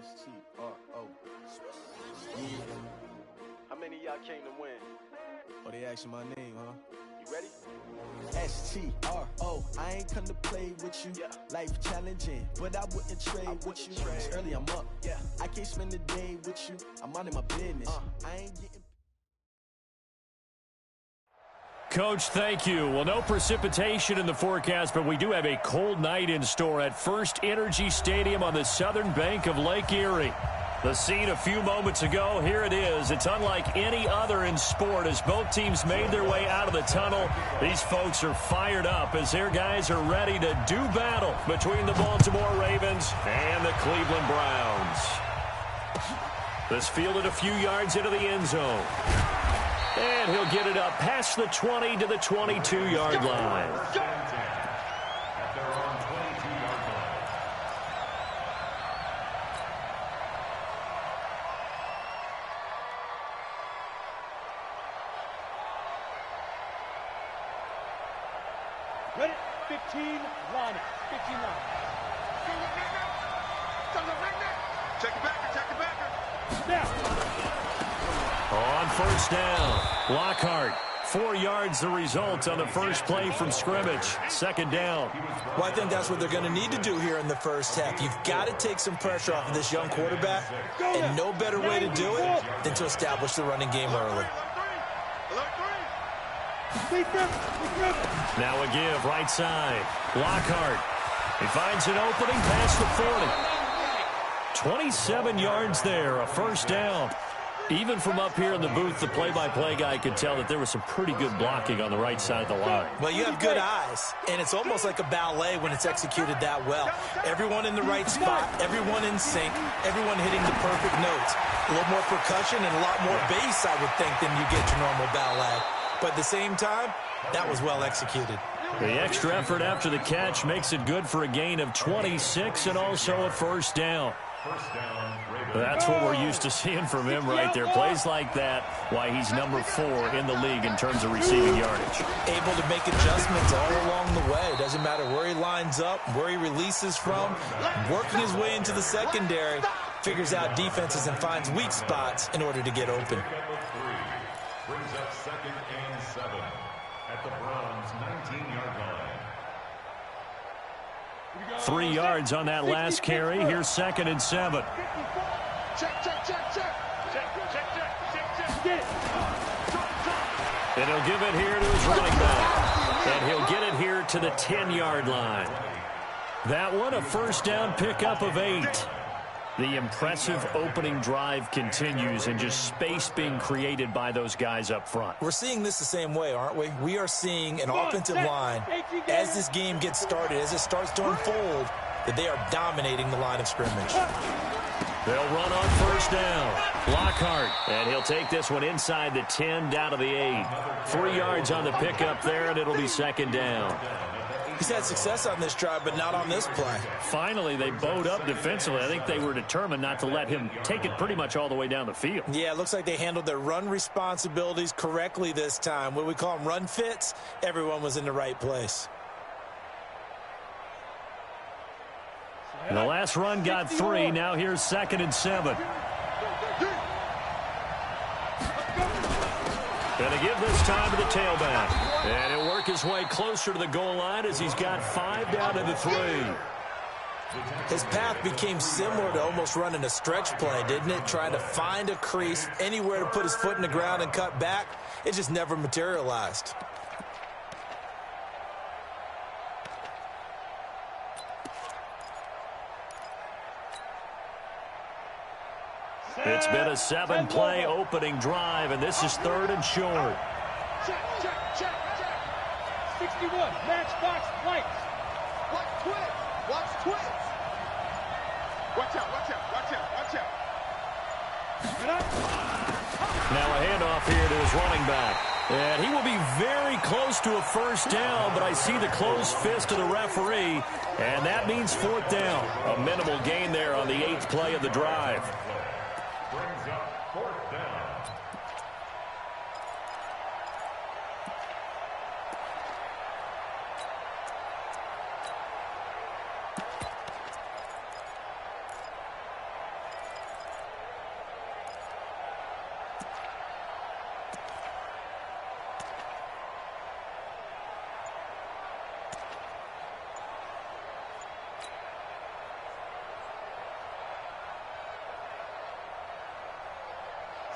S-T-R-O. Yeah. How many of y'all came to win? Oh, they asking my name, huh? You ready? S-T-R-O. I ain't come to play with you. Yeah. Life challenging, but I wouldn't trade with you. It's early, I'm up. Yeah. I can't spend the day with you. I'm minding my business. I ain't getting... Coach, thank you. Well, no precipitation in the forecast, but we do have a cold night in store at First Energy Stadium on the southern bank of Lake Erie. The scene a few moments ago, here it is. It's unlike any other in sport as both teams made their way out of the tunnel. These folks are fired up as their guys are ready to do battle between the Baltimore Ravens and the Cleveland Browns. This fielded a few yards into the end zone. And he'll get it up past the 20 to the 22-yard line. Ready? 15 line. 15 line. Check it back. Now. On first down, Lockhart. 4 yards the result on the first play from scrimmage. Second down. Well, I think that's what they're going to need to do here in the first half. You've got to take some pressure off of this young quarterback, and no better way to do it than to establish the running game early. Now a give, right side. Lockhart. He finds an opening past the 40. 27 yards there, a first down. Even from up here in the booth, the play-by-play guy could tell that there was some pretty good blocking on the right side of the line. Well, you have good eyes, and it's almost like a ballet when it's executed that well. Everyone in the right spot, everyone in sync, everyone hitting the perfect notes. A little more percussion and a lot more bass, I would think, than you get your normal ballet. But at the same time, that was well executed. The extra effort after the catch makes it good for a gain of 26 and also a first down. That's what we're used to seeing from him right there. Plays like that, why he's number 4 in the league in terms of receiving yardage. Able to make adjustments all along the way. Doesn't matter where he lines up, where he releases from. Working his way into the secondary, figures out defenses and finds weak spots in order to get open. Brings up 2nd and 7 at the Browns' 19-yard line. 3 yards on that last carry. Here's 2nd and 7. Check. And he'll give it here to his running back. And he'll get it here to the 10-yard line. That one, a first down pickup of 8. The impressive opening drive continues and just space being created by those guys up front. We're seeing this the same way, aren't we? We are seeing an offensive line, as this game gets started, as it starts to unfold, that they are dominating the line of scrimmage. They'll run on first down. Lockhart, and he'll take this one inside the 10 down to the 8. 3 yards on the pickup there, and it'll be 2nd down. He's had success on this drive, but not on this play. Finally, they bowed up defensively. I think they were determined not to let him take it pretty much all the way down the field. Yeah, it looks like they handled their run responsibilities correctly this time. What we call them run fits, everyone was in the right place. And the last run got 3. Now here's 2nd and 7. Going to give this time to the tailback. And he'll work his way closer to the goal line as he's got 5 down to the 3. His path became similar to almost running a stretch play, didn't it? Trying to find a crease, anywhere to put his foot in the ground and cut back. It just never materialized. It's been a 7-play opening drive, and this is 3rd and short. Check. 61, matchbox lights. Watch twins. Watch out. Now a handoff here to his running back. And he will be very close to a first down, but I see the closed fist of the referee, and that means 4th down. A minimal gain there on the 8th play of the drive. Brings up 4th down.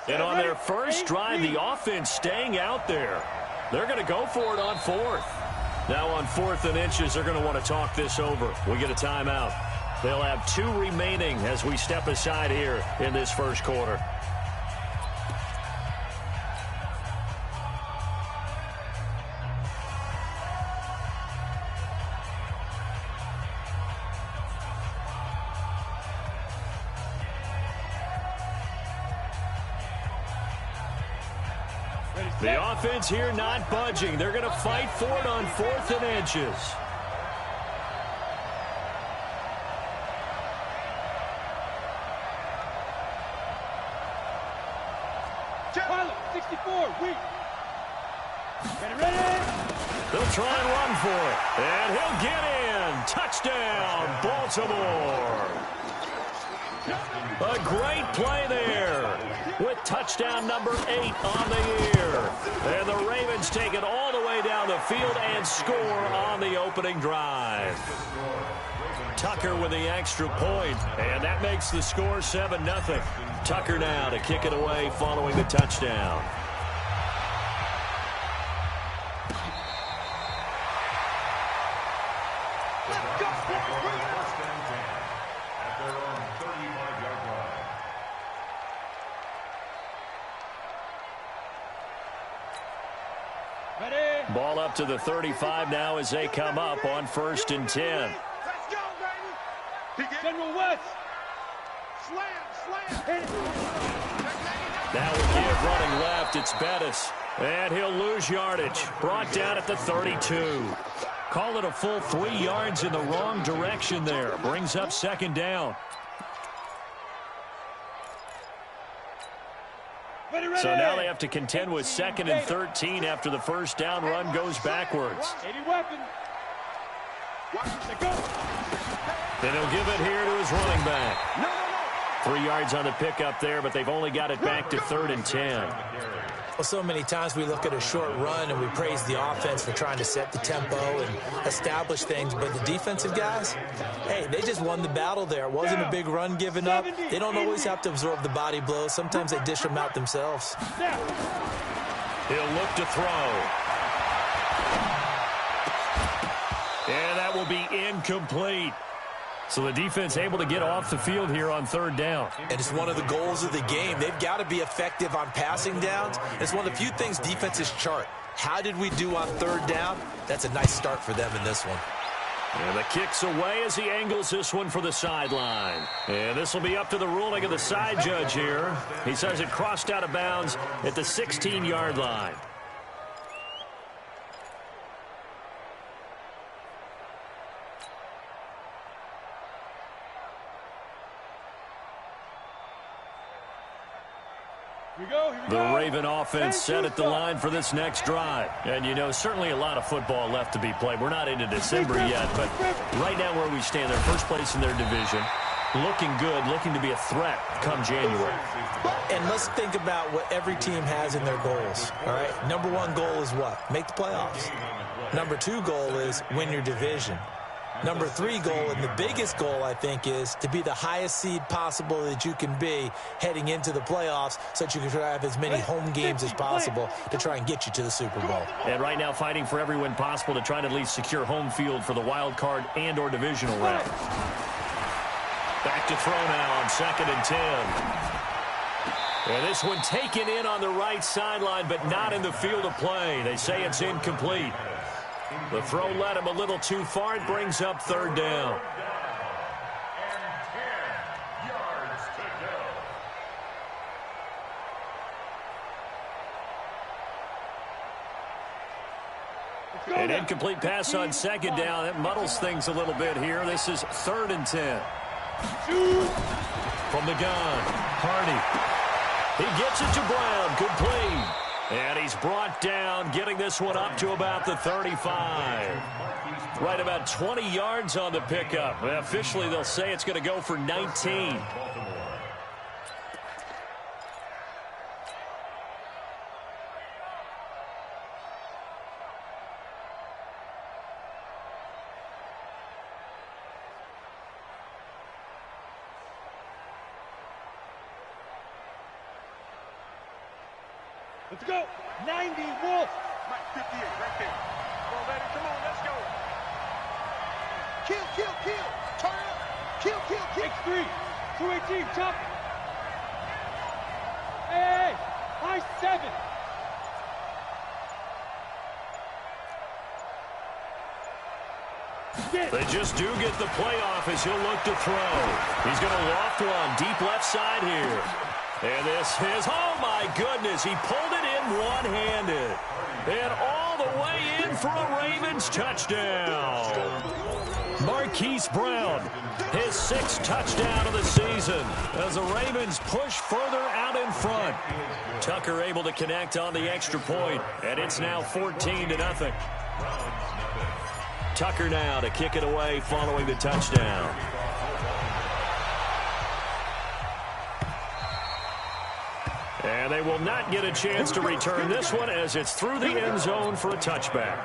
And on their first drive, the offense staying out there. They're going to go for it on fourth. Now on 4th and inches, they're going to want to talk this over. We get a timeout. They'll have 2 remaining as we step aside here in this first quarter. The offense here not budging. They're going to fight for it on 4th and inches. Pilot, 64, weak. Ready. They'll try and run for it. And he'll get in. Touchdown, Baltimore. A great play there with touchdown number 8 on the year. And the Ravens take it all the way down the field and score on the opening drive. Tucker with the extra point, and that makes the score 7-0. Tucker now to kick it away following the touchdown. Ball up to the 35 now as they come up on 1st and 10. General West. Now we give running left. It's Bettis. And he'll lose yardage. Brought down at the 32. Call it a full 3 yards in the wrong direction there. Brings up 2nd down. So now they have to contend with 2nd and 13 after the first down run goes backwards. 80 weapon. Then he'll give it here to his running back. 3 yards on the pickup there, but they've only got it back to 3rd and 10. Well, so many times we look at a short run and we praise the offense for trying to set the tempo and establish things, but the defensive guys, hey, they just won the battle there. It wasn't a big run given up. They don't always have to absorb the body blows. Sometimes they dish them out themselves. He'll look to throw. And that will be incomplete. So the defense able to get off the field here on 3rd down. And it's one of the goals of the game. They've got to be effective on passing downs. It's one of the few things defenses chart. How did we do on 3rd down? That's a nice start for them in this one. And the kick's away as he angles this one for the sideline. And this will be up to the ruling of the side judge here. He says it crossed out of bounds at the 16-yard line. The Raven offense set at the line for this next drive. And, you know, certainly a lot of football left to be played. We're not into December yet, but right now where we stand, they're first place in their division. Looking good, looking to be a threat come January. And let's think about what every team has in their goals, all right? Number 1 goal is what? Make the playoffs. Number 2 goal is win your division. Number 3 goal, and the biggest goal, I think, is to be the highest seed possible that you can be heading into the playoffs so that you can try to have as many home games as possible to try and get you to the Super Bowl. And right now fighting for every win possible to try to at least secure home field for the wild card and or divisional round. Back to throw now on 2nd and 10. And this one taken in on the right sideline, but not in the field of play. They say it's incomplete. The throw led him a little too far. It brings up 3rd down. An incomplete pass on 2nd down. That muddles things a little bit here. This is 3rd and 10. From the gun, Hardy. He gets it to Brown. Good play. And he's brought down, getting this one up to about the 35. Right about 20 yards on the pickup. Officially, they'll say it's going to go for 19. Let's go. 90, Wolf. 58, right there. Come on, baby. Come on, let's go. Kill, kill, kill. Turn up. Kill, kill, kill. X3. 218, chop. Hey, high 7. They just do get the playoff as he'll look to throw. He's going to loft one deep left side here. And this is, oh my goodness, he pulled it in one-handed. And all the way in for a Ravens touchdown. Marquise Brown, his 6th touchdown of the season as the Ravens push further out in front. Tucker able to connect on the extra point, and it's now 14-0. Tucker now to kick it away following the touchdown. And they will not get a chance to return this one as it's through the end zone for a touchback.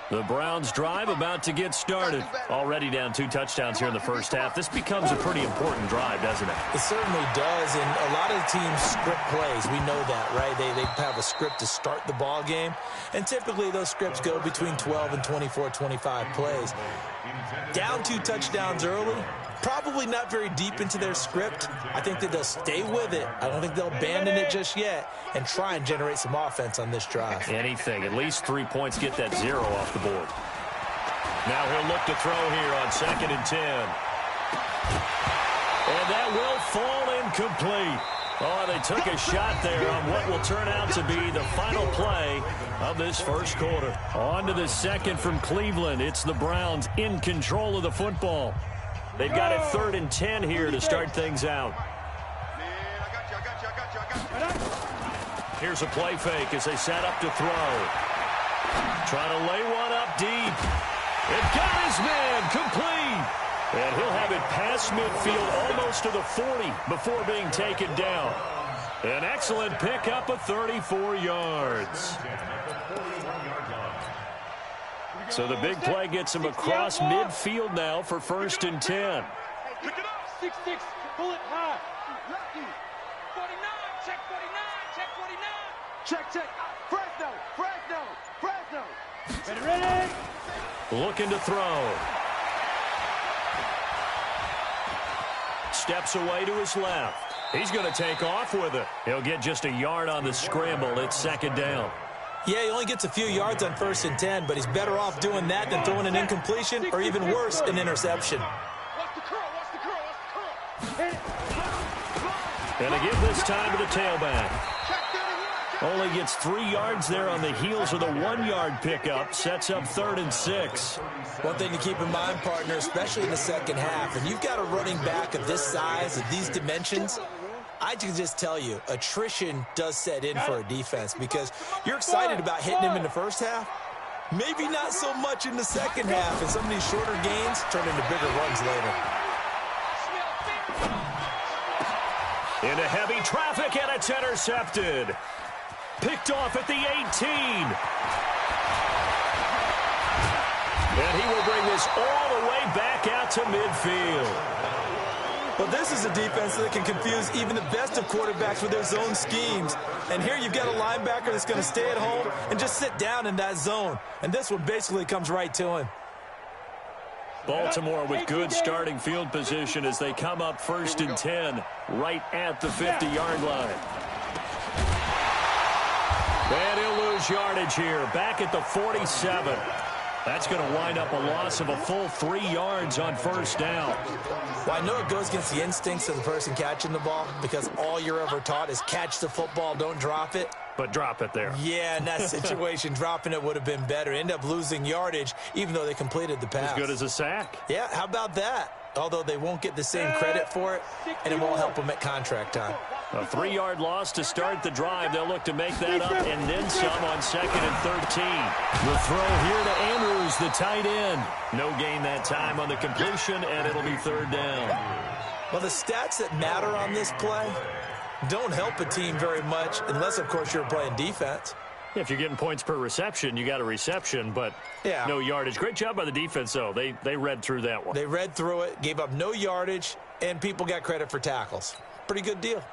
The Browns drive about to get started. Already down 2 touchdowns here in the first half. This becomes a pretty important drive, doesn't it? It certainly does, and a lot of the teams script plays. We know that, right? They have a script to start the ball game, and typically those scripts go between 12 and 24, 25 plays. Down 2 touchdowns early, probably not very deep into their script. I think that they'll stay with it. I don't think they'll abandon it just yet and try and generate some offense on this drive. Anything. At least 3 points. Get that 0 off the board. Now he'll look to throw here on 2nd and 10. And that will fall incomplete. Oh, they took a shot there on what will turn out to be the final play of this first quarter. On to the second from Cleveland. It's the Browns in control of the football. They've got it 3rd and 10 here to start things out. Here's a play fake as they set up to throw. Trying to lay one up deep. It got his man complete. And he'll have it past midfield almost to the 40 before being taken down. An excellent pickup of 34 yards. So the big play gets him across midfield now for 1st and 10. 6-6, pull it high. 49, check 49, check 49. Check, check. Fresno, Fresno, Fresno. Ready? Looking to throw. Steps away to his left. He's going to take off with it. He'll get just a yard on the scramble. It's 2nd down. Yeah, he only gets a few yards on 1st and 10, but he's better off doing that than throwing an incompletion or even worse, an interception. Watch the curl, watch the curl, watch the curl. And they give this time to the tailback. Only gets 3 yards there on the heels of the 1-yard pickup. Sets up 3rd and 6. One thing to keep in mind, partner, especially in the second half, and you've got a running back of this size, of these dimensions, I can just tell you, attrition does set in for a defense because you're excited about hitting him in the first half. Maybe not so much in the second half, and some of these shorter gains turn into bigger runs later. Into heavy traffic, and it's intercepted. Picked off at the 18. And he will bring this all the way back out to midfield. Well, this is a defense that can confuse even the best of quarterbacks with their zone schemes. And here you've got a linebacker that's going to stay at home and just sit down in that zone. And this one basically comes right to him. Baltimore with good starting field position as they come up 1st and 10 right at the 50-yard line. And he'll lose yardage here, back at the 47. That's going to wind up a loss of a full 3 yards on 1st down. Well, I know it goes against the instincts of the person catching the ball because all you're ever taught is catch the football, don't drop it. But drop it there. Yeah, in that situation, dropping it would have been better. End up losing yardage, even though they completed the pass. As good as a sack. Yeah, how about that? Although they won't get the same credit for it, and it won't help them at contract time. A 3-yard loss to start the drive. They'll look to make that up and then some on 2nd and 13. The throw here to Andrews, the tight end. No gain that time on the completion, and it'll be 3rd down. Well, the stats that matter on this play don't help a team very much unless, of course, you're playing defense. If you're getting points per reception, you got a reception, but no yardage. Great job by the defense, though. They read through that one. They read through it, gave up no yardage, and people got credit for tackles. Pretty good deal.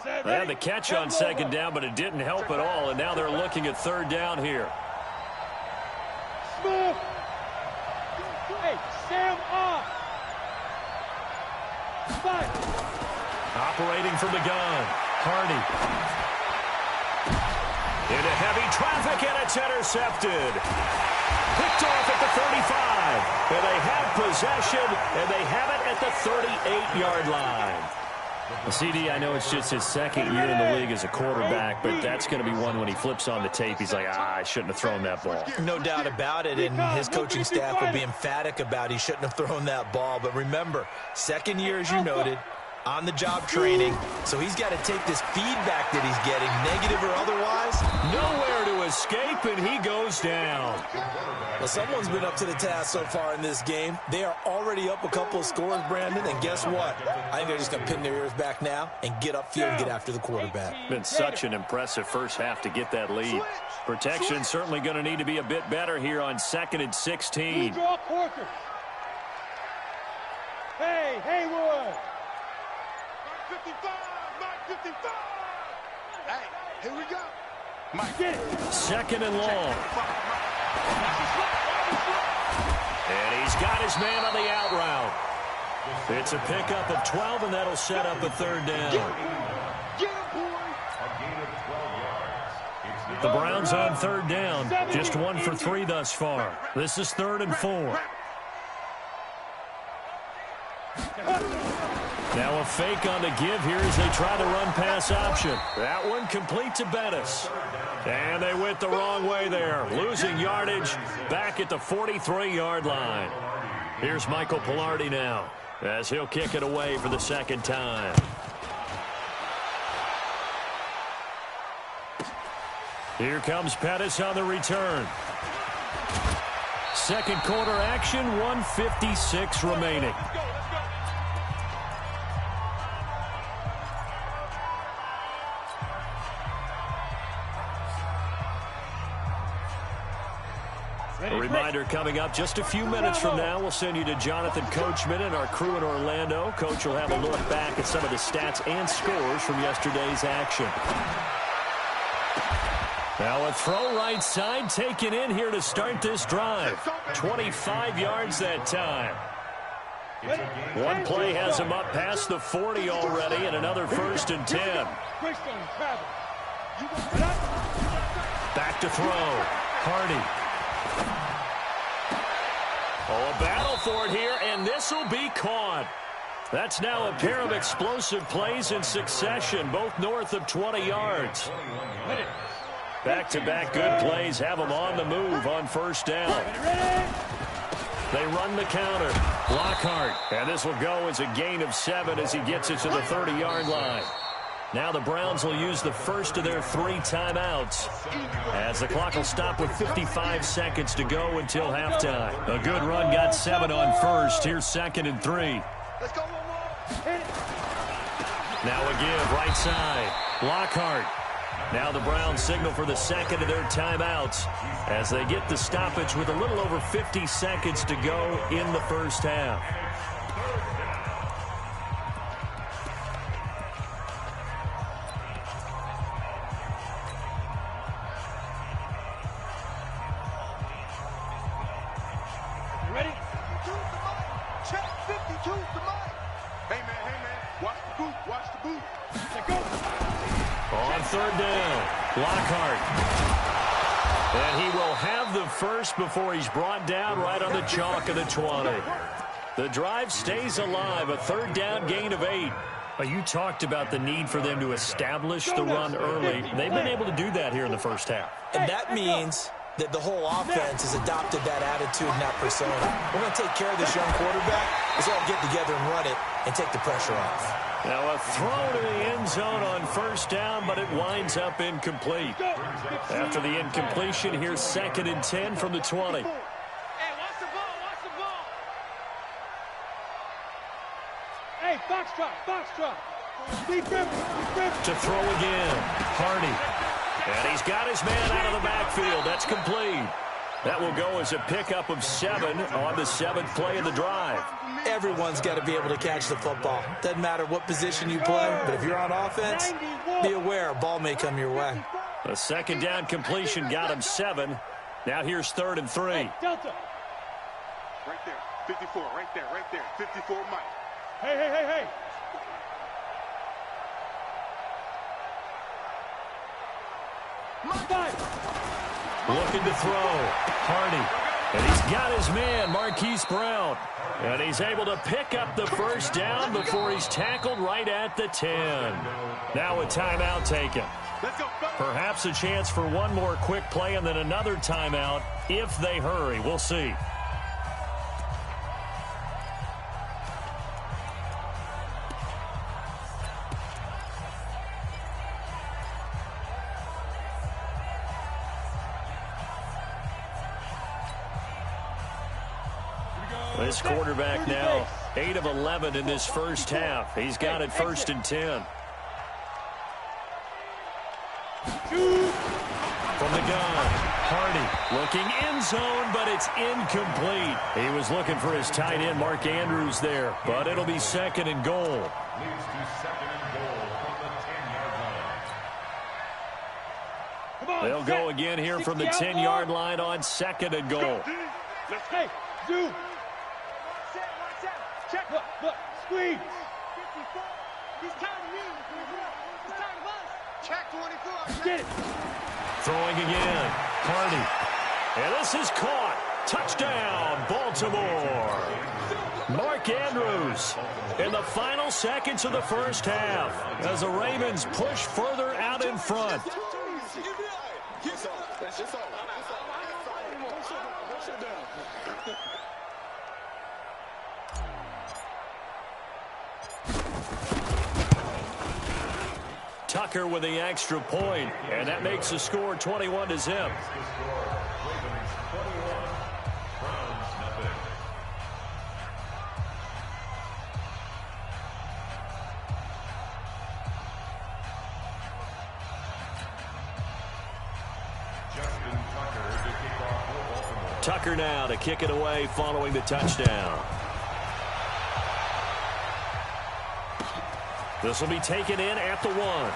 They had the catch on second down, but it didn't help at all, and now they're looking at third down here. Smith. Hey, Sam off. Five. Operating from the gun, Hardy. Into heavy traffic, and it's intercepted. Picked off at the 35. And they have possession, and they have it at the 38-yard line. CD, I know it's just his second year in the league as a quarterback, but that's going to be one when he flips on the tape. He's like, I shouldn't have thrown that ball. No doubt about it, and his coaching staff will be emphatic about he shouldn't have thrown that ball. But remember, second year, as you noted, on-the-job training, so he's got to take this feedback that he's getting, negative or otherwise. Nowhere to escape, and he goes down. Well, someone's been up to the task so far in this game. They are already up a couple of scores, Brandon, and guess what? I think they're just going to pin their ears back now and get upfield and get after the quarterback. Been such an impressive first half to get that lead. Protection certainly going to need to be a bit better here on 2nd and 16. Hey, Haywood. 55, 55. Hey, here we go. Mike. Second and long. And he's got his man on the out route. It's a pickup of 12, and that'll set up a third down. The Browns on third down. Just 1 for 3 thus far. This is 3rd and 4. Now a fake on the give here as they try the run-pass option. That one complete to Bettis. And they went the wrong way there. Losing yardage back at the 43-yard line. Here's Michael Pilardi now as he'll kick it away for the second time. Here comes Pettis on the return. Second quarter action, 1:56 remaining. A reminder coming up just a few minutes from now. We'll send you to Jonathan Coachman and our crew in Orlando. Coach will have a look back at some of the stats and scores from yesterday's action. Now a throw right side taken in here to start this drive. 25 yards that time. One play has him up past the 40 already, and another 1st and 10. Back to throw. Hardy. Oh, a battle for it here, and this will be caught. That's now a pair of explosive plays in succession, both north of 20 yards. Back-to-back good plays have them on the move on first down. They run the counter. Lockhart, and this will go as a gain of 7 as he gets it to the 30-yard line. Now the Browns will use the first of their 3 timeouts as the clock will stop with 55 seconds to go until halftime. A good run got 7 on first. Here's 2nd and 3. Now a give right side. Lockhart. Now the Browns signal for the second of their timeouts as they get the stoppage with a little over 50 seconds to go in the first half. Before he's brought down right on the chalk of the 20. The drive stays alive, a 3rd down gain of 8. You talked about the need for them to establish the run early. They've been able to do that here in the first half. And that means that the whole offense has adopted that attitude and that persona. We're going to take care of this young quarterback. Let's all get together and run it and take the pressure off. Now a throw to the end zone on first down, but it winds up incomplete. After the incompletion, here's 2nd and 10 from the 20. Hey, watch the ball, watch the ball. Hey, foxtrot. To throw again, Hardy. And he's got his man out of the backfield. That's complete. That will go as a pickup of 7 on the 7th play of the drive. Everyone's got to be able to catch the football. Doesn't matter what position you play, but if you're on offense, be aware a ball may come your way. A 2nd down completion got him 7. Now here's 3rd and 3. Hey, Delta. Right there. 54, right there, right there. 54, Mike. Hey, hey, hey, hey. Looking to throw. Hardy. And he's got his man, Marquise Brown. And he's able to pick up the 1st down before he's tackled right at the 10. Now a timeout taken. Perhaps a chance for one more quick play and then another timeout if they hurry. We'll see. This quarterback now 8 of 11 in this first half. He's got it 1st and 10. From the gun, Hardy looking end zone, but it's incomplete. He was looking for his tight end, Mark Andrews, there, but it'll be 2nd and goal. Leads to 2nd and goal from the 10-yard line. They'll go again here from the 10-yard line on 2nd and goal. Hey, dude. Check. Look, squeeze. 54. He's counting me. He's counting us. Check 24. Get it. Throwing again. Hardy. And this is caught. Touchdown, Baltimore. Mark Andrews in the final seconds of the first half as the Ravens push further out in front. Tucker with the extra point, and that makes the score 21-0. Tucker now to kick it away following the touchdown. This will be taken in at the 1.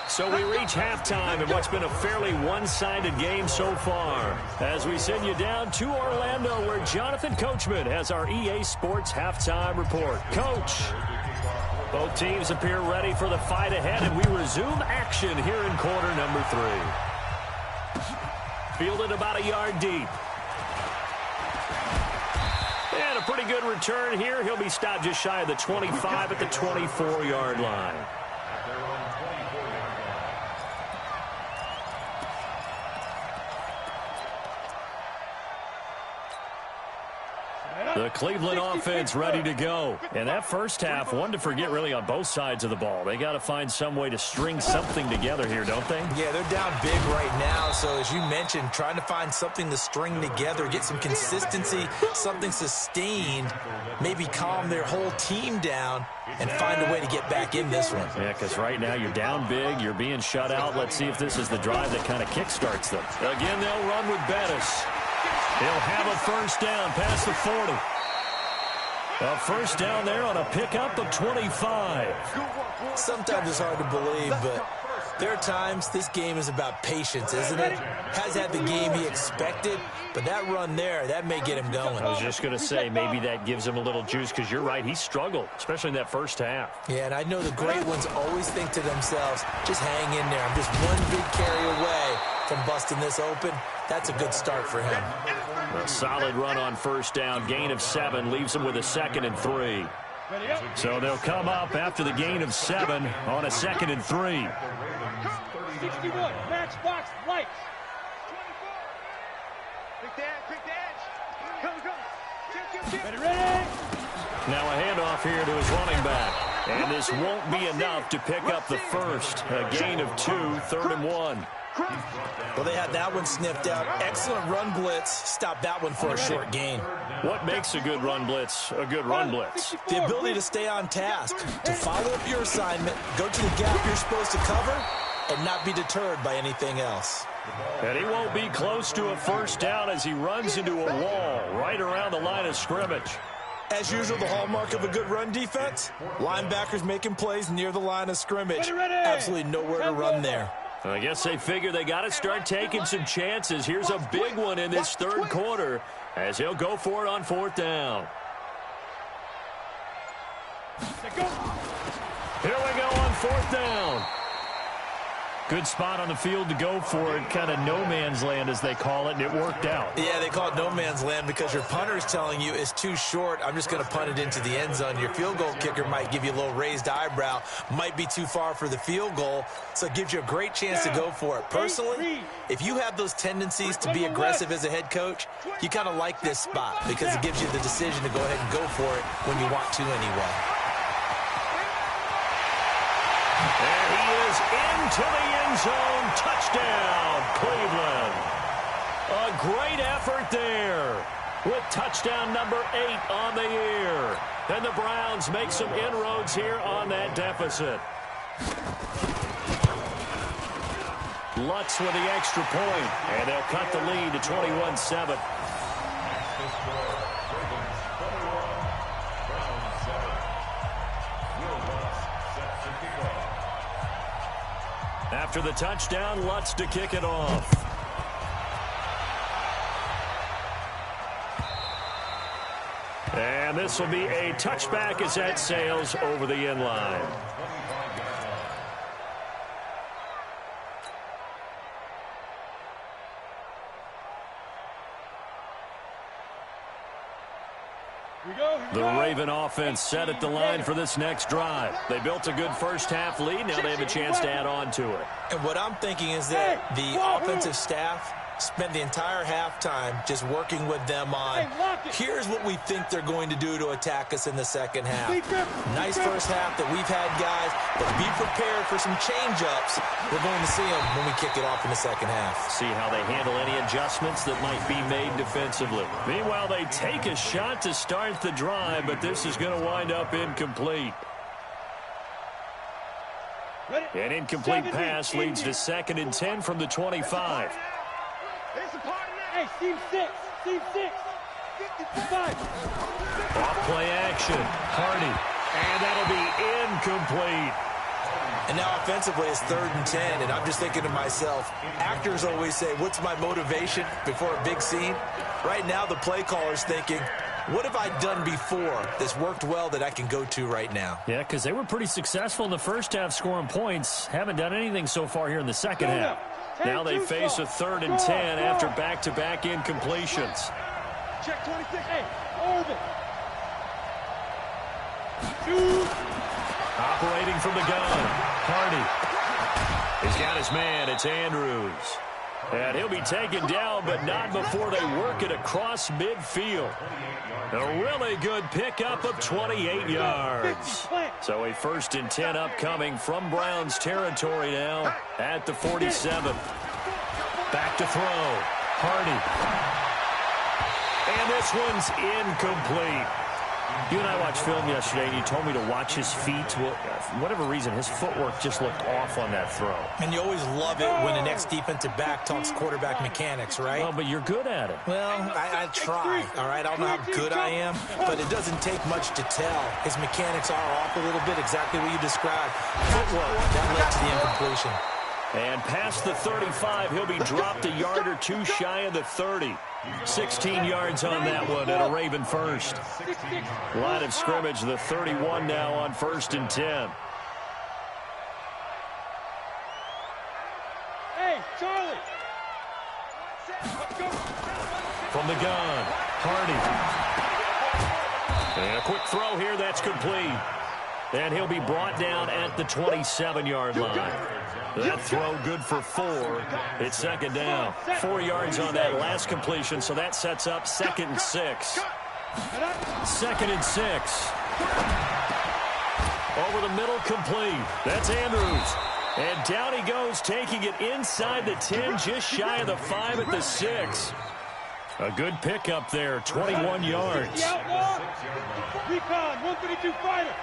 So we reach halftime in what's been a fairly one-sided game so far, as we send you down to Orlando, where Jonathan Coachman has our EA Sports halftime report. Coach, both teams appear ready for the fight ahead, and we resume action here in quarter number 3. Fielded about a yard deep. And a pretty good return here. He'll be stopped just shy of the 25 at the 24-yard line. The Cleveland offense ready to go. And that first half, one to forget really on both sides of the ball. They got to find some way to string something together here, don't they? Yeah, they're down big right now. So as you mentioned, trying to find something to string together, get some consistency, something sustained, maybe calm their whole team down and find a way to get back in this one. Yeah, because right now you're down big, you're being shut out. Let's see if this is the drive that kind of kickstarts them. Again, they'll run with Bettis. He'll have a first down past the 40. A first down there on a pickup of 25. Sometimes it's hard to believe, but there are times this game is about patience, isn't it? Has had the game he expected, but that run there, that may get him going. I was just going to say, maybe that gives him a little juice, because you're right, he struggled, especially in that first half. Yeah, and I know the great ones always think to themselves, just hang in there. I'm just one big carry away from busting this open. That's a good start for him. A solid run on first down. Gain of 7 leaves him with a 2nd and 3. So they'll come up after the gain of 7 on a 2nd and 3. 61, matchbox lights. 24. Quick edge. Go. Ready. Now a handoff here to his running back. And this won't be enough to pick up the first. A gain of 2, 3rd and 1. Well, they had that one sniffed out. Excellent run blitz. Stop that one for a short gain. What makes a good run blitz a good run blitz? The ability to stay on task, to follow up your assignment, go to the gap you're supposed to cover, and not be deterred by anything else. And he won't be close to a first down as he runs into a wall right around the line of scrimmage. As usual, the hallmark of a good run defense, linebackers making plays near the line of scrimmage. Absolutely nowhere to run there. I guess they figure they got to start taking some chances. Here's a big one in this third quarter as he'll go for it on fourth down. Here we go on fourth down. Good spot on the field to go for it, kind of no man's land as they call it, and it worked out. Yeah, they call it no man's land because your punter is telling you it's too short. I'm just going to punt it into the end zone. Your field goal kicker might give you a little raised eyebrow, might be too far for the field goal, so it gives you a great chance to go for it. Personally, if you have those tendencies to be aggressive as a head coach, you kind of like this spot because it gives you the decision to go ahead and go for it when you want to anyway. And he is into the end zone. Touchdown, Cleveland. A great effort there with touchdown number 8 on the year. And the Browns make some inroads here on that deficit. Lutz with the extra point, and they'll cut the lead to 21-7. After the touchdown, Lutz to kick it off. And this will be a touchback as that sails over the end line. The Raven offense set at the line for this next drive. They built a good first half lead. Now they have a chance to add on to it. And what I'm thinking is that the offensive staff spent the entire halftime just working with them on, here's what we think they're going to do to attack us in the second half. Nice first half that we've had, guys, but be prepared for some change-ups. We're going to see them when we kick it off in the second half. See how they handle any adjustments that might be made defensively. Meanwhile, they take a shot to start the drive, but this is going to wind up incomplete. An incomplete pass leads to 2nd and 10 from the 25. Hey, team 6. Team 6. 55. Off play action. Hardy. And that'll be incomplete. And now offensively it's 3rd and 10, and I'm just thinking to myself, actors always say, what's my motivation before a big scene? Right now the play caller's thinking, what have I done before that's worked well that I can go to right now? Yeah, because they were pretty successful in the first half scoring points. Haven't done anything so far here in the second half. Now they face a 3rd and 10 after back-to-back incompletions. Check 26. Hey, over. Operating from the gun. Hardy. He's got his man. It's Andrews. And he'll be taken down, but not before they work it across midfield. A really good pickup of 28 yards. So a 1st and 10 upcoming from Browns territory now at the 47. Back to throw. Hardy. And this one's incomplete. You and I watched film yesterday, and you told me to watch his feet. Well, for whatever reason, his footwork just looked off on that throw. And you always love it when the next defensive back talks quarterback mechanics, right? Well, but you're good at it. Well, I try, all right? I don't know how good I am, but it doesn't take much to tell. His mechanics are off a little bit, exactly what you described. Footwork, that led to the incompletion. And past the 35, he'll be dropped a yard or two shy of the 30. 16 yards on that one and a Raven first. Line of scrimmage, the 31 now on 1st and 10. Hey, Charlie. From the gun, Hardy. And a quick throw here, that's complete. And he'll be brought down at the 27-yard line. That throw good for 4. It's 2nd down. 4 yards on that last completion, so that sets up 2nd and 6. 2nd and 6. Over the middle, complete. That's Andrews. And down he goes, taking it inside the 10, just shy of the 5 at the 6. A good pickup there, 21 yards. Recon, 132 fighter.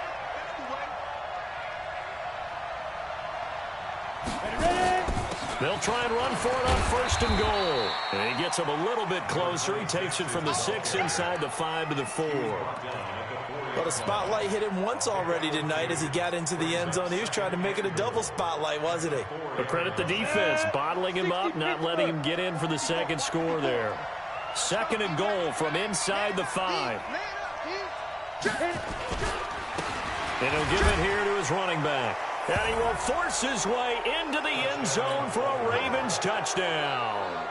They'll try and run for it on 1st and goal. And he gets him a little bit closer. He takes it from the 6 inside the 5 to the 4. Well, the spotlight hit him once already tonight as he got into the end zone. He was trying to make it a double spotlight, wasn't he? But credit the defense, bottling him up, not letting him get in for the 2nd score there. 2nd and goal from inside the 5. And he'll give it here to his running back. And he will force his way into the end zone for a Ravens touchdown.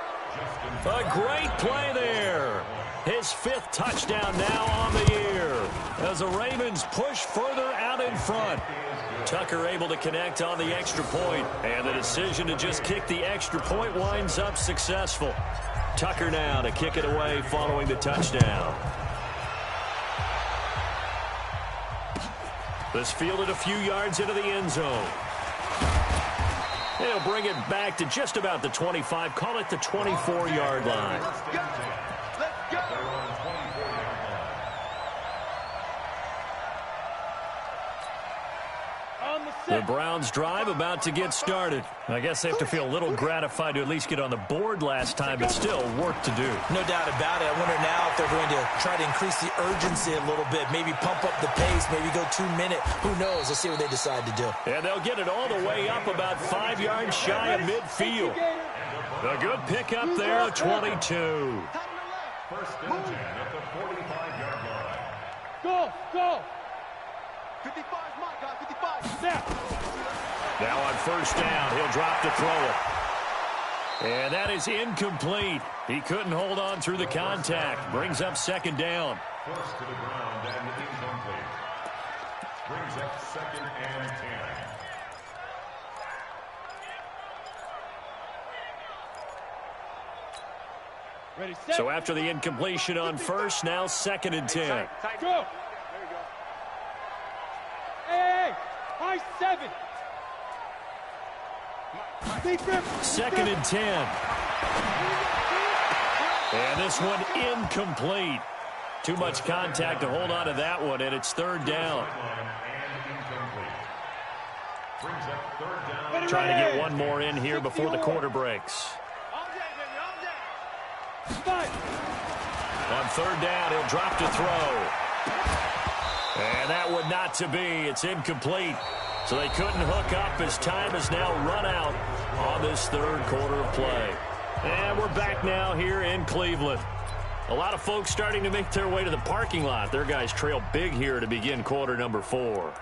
A great play there. His 5th touchdown now on the year as the Ravens push further out in front. Tucker able to connect on the extra point, and the decision to just kick the extra point winds up successful. Tucker now to kick it away following the touchdown. This fielded a few yards into the end zone. They'll bring it back to just about the 25. Call it the 24-yard line. The Browns drive about to get started. I guess they have to feel a little gratified to at least get on the board last time, but still work to do. No doubt about it. I wonder now if they're going to try to increase the urgency a little bit, maybe pump up the pace, maybe go 2-minute. Who knows? Let's see what they decide to do. And they'll get it all the way up about 5 yards shy of midfield. A good pickup there, 22. 1st and 10 at the 45-yard line. Go, go. 55 is my guy, 55. Now on 1st down, he'll drop to throw it. And that is incomplete. He couldn't hold on through the contact. Brings up 2nd down. 1st to the ground and incomplete. Brings up 2nd and 10. Ready, set. So after the incompletion on 1st, now 2nd and 10. Go. Hey, high 7. 2nd and 10. And this one incomplete. Too much contact to hold on to that one, and it's 3rd down. Trying to get one more in here before the quarter breaks. On 3rd down, he'll drop to throw. And that one not to be. It's incomplete. So they couldn't hook up as time has now run out on this 3rd quarter of play. And we're back now here in Cleveland. A lot of folks starting to make their way to the parking lot. Their guys trail big here to begin quarter number 4.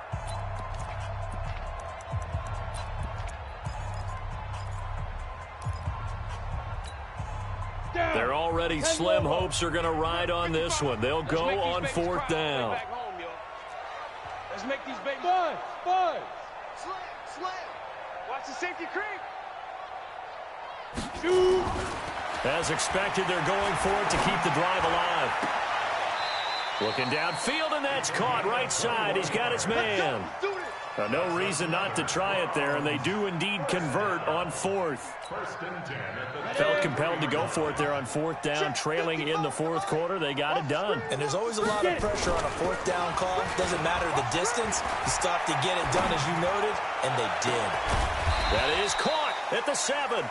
They're already slim hopes are going to ride on this one. They'll go on 4th down. Let's make these babies. Buzz. Slam. Watch the safety creep. Shoot. As expected, they're going for it to keep the drive alive. Looking downfield, and that's caught right side. He's got his man. No reason not to try it there, and they do indeed convert on 4th. Felt compelled to go for it there on 4th down, trailing in the 4th quarter. They got it done. And there's always a lot of pressure on a 4th down call. Doesn't matter the distance. You stop to get it done, as you noted, and they did. That is caught at the 7.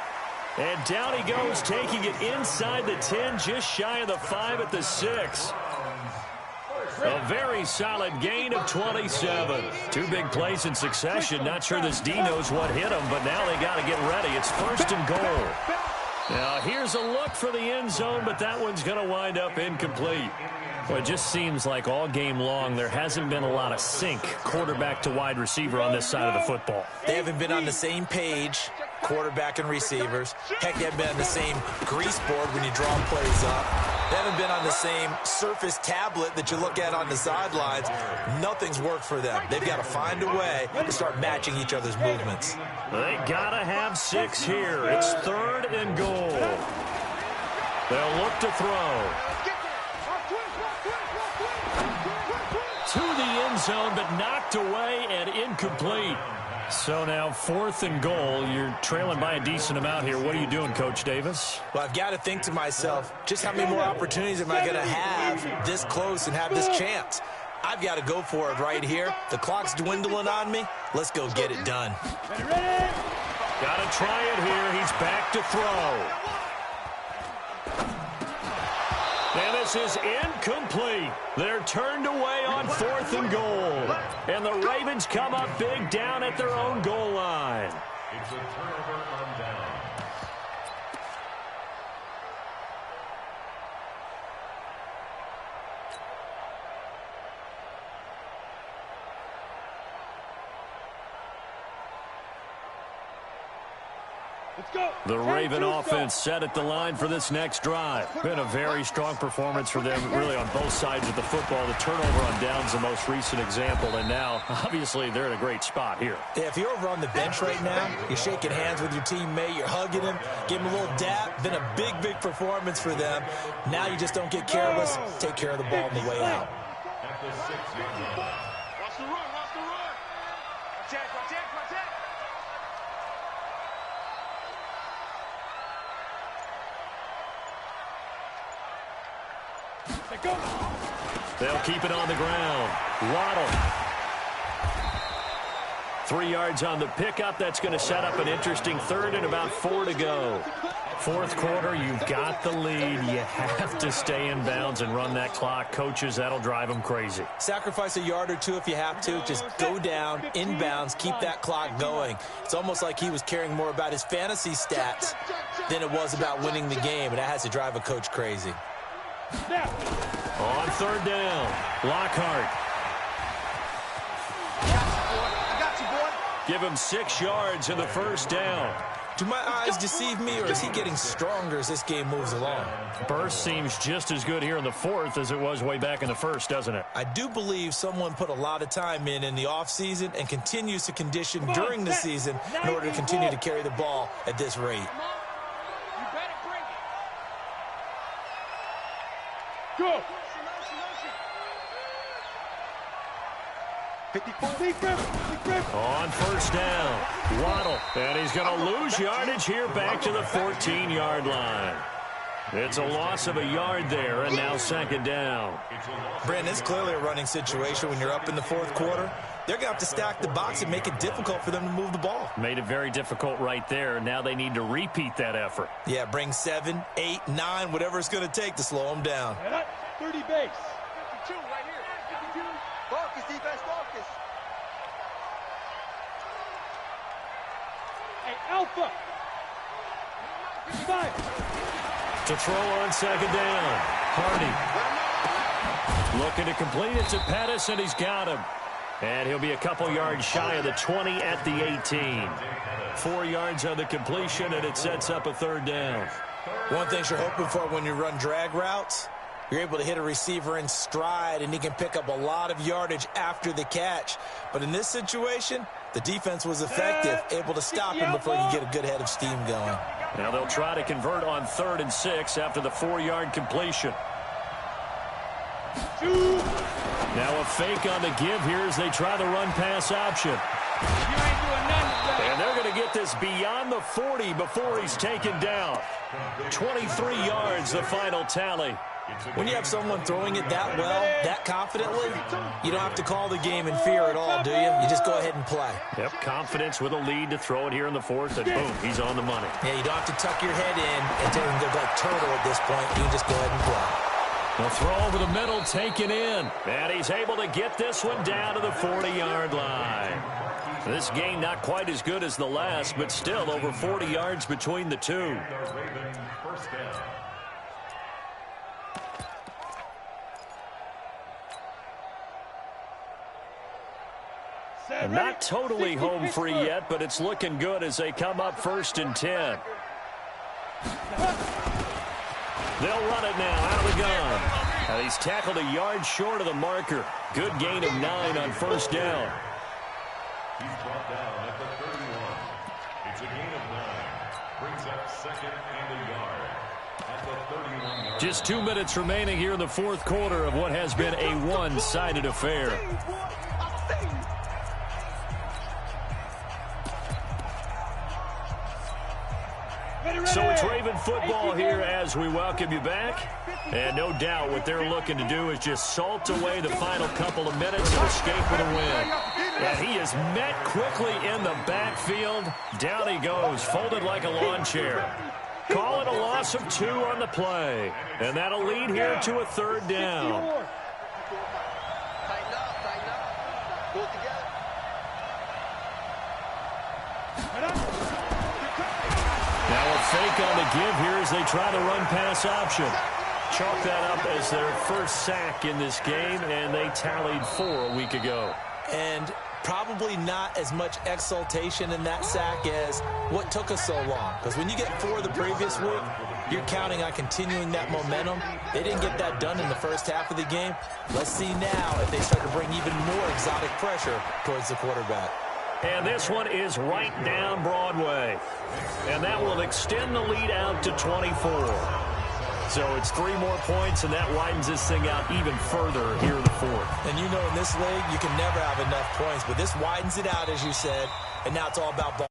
And down he goes, taking it inside the 10, just shy of the 5 at the 6. A very solid gain of 27. 2 big plays in succession. Not sure this D knows what hit him, but now they got to get ready. It's 1st and goal. Now here's a look for the end zone, but that one's going to wind up incomplete. Well, it just seems like all game long there hasn't been a lot of sync quarterback to wide receiver on this side of the football. They haven't been on the same page, quarterback and receivers. Heck, they haven't been on the same grease board when you draw plays up. They haven't been on the same surface tablet that you look at on the sidelines. Nothing's worked for them. They've got to find a way to start matching each other's movements. They got to have 6 here. It's 3rd and goal. They'll look to throw. To the end zone, but knocked away and incomplete. So now 4th and goal. You're trailing by a decent amount here. What are you doing, Coach Davis? Well, I've got to think to myself, just how many more opportunities am I going to have this close and have this chance? I've got to go for it right here. The clock's dwindling on me. Let's go get it done. Got to try it here. He's back to throw. And this is incomplete. They're turned away on 4th and goal. And the Ravens come up big down at their own goal line. It's a turnover on down. The Raven offense set at the line for this next drive. Been a very strong performance for them, really, on both sides of the football. The turnover on down's the most recent example, and now, obviously, they're in a great spot here. Yeah, if you're over on the bench right now, you're shaking hands with your teammate, you're hugging him, give him a little dap. Been a big, big performance for them. Now you just don't get careless. Take care of the ball on the way out. At the 6-yard line. Watch the run, watch the run. Watch it, watch it, watch it. They'll keep it on the ground. Waddle. 3 yards on the pickup. That's going to set up an interesting third and about 4 to go. 4th quarter, you've got the lead. You have to stay in bounds and run that clock. Coaches, that'll drive them crazy. Sacrifice a yard or two if you have to. Just go down, inbounds, keep that clock going. It's almost like he was caring more about his fantasy stats than it was about winning the game, and that has to drive a coach crazy. On 3rd down, Lockhart. I got you, boy. Give him 6 yards in the 1st down. Do my eyes deceive me, or is he getting stronger as this game moves along? Burst seems just as good here in the 4th as it was way back in the 1st, doesn't it? I do believe someone put a lot of time in the offseason and continues to condition during the season in order to continue to carry the ball at this rate. You better bring it. Go. 54. On 1st down, Waddle. And he's going to lose yardage here back to the 14-yard line. It's a loss of a yard there, and now 2nd down. Brandon, it's clearly a running situation when you're up in the 4th quarter. They're going to have to stack the box and make it difficult for them to move the ball. Made it very difficult right there. Now they need to repeat that effort. Yeah, bring 7, 8, 9, whatever it's going to take to slow them down. 30 base. 52 right here. 52. Focus, defense, focus. Hey, Alpha. 55. To throw on 2nd down, Hardy. Looking to complete it to Pettis, and he's got him. And he'll be a couple yards shy of the 20 at the 18. 4 yards on the completion, and it sets up a 3rd down. One thing you're hoping for when you run drag routes, you're able to hit a receiver in stride, and he can pick up a lot of yardage after the catch. But in this situation, the defense was effective, able to stop him before he could get a good head of steam going. Now they'll try to convert on 3rd and 6 after the 4-yard completion. Now a fake on the give here as they try the run-pass option. And they're going to get this beyond the 40 before he's taken down. 23 yards, the final tally. When you have someone throwing it that well, that confidently, you don't have to call the game in fear at all, do you? You just go ahead and play. Yep, confidence with a lead to throw it here in the 4th, and boom, he's on the money. Yeah, you don't have to tuck your head in and tell him to go like turtle at this point. You can just go ahead and play. The throw over the middle taken in, and he's able to get this one down to the 40-yard line. This game not quite as good as the last, but still over 40 yards between the two. And not totally home free yet, but it's looking good as they come up 1st and 10. They'll run it now out of the gun. And he's tackled a yard short of the marker. Good gain of 9 on 1st down. He's brought down at the 31. It's a gain of 9. Brings up 2nd and a yard at the 31-yard. Just 2 minutes remaining here in the 4th quarter of what has been a one-sided affair. So it's Raven football here as we welcome you back. And no doubt what they're looking to do is just salt away the final couple of minutes and escape with a win. And he is met quickly in the backfield. Down he goes, folded like a lawn chair. Call it a loss of 2 on the play. And that'll lead here to a 3rd down. Tighten up. Pull it together. Now a fake on the give here as they try the run-pass option. Chalk that up as their first sack in this game, and they tallied 4 a week ago. And probably not as much exultation in that sack as what took us so long. Because when you get 4 the previous week, you're counting on continuing that momentum. They didn't get that done in the first half of the game. Let's see now if they start to bring even more exotic pressure towards the quarterback. And this one is right down Broadway. And that will extend the lead out to 24. So it's 3 more points, and that widens this thing out even further here in the 4th. And you know in this league, you can never have enough points, but this widens it out, as you said, and now it's all about ball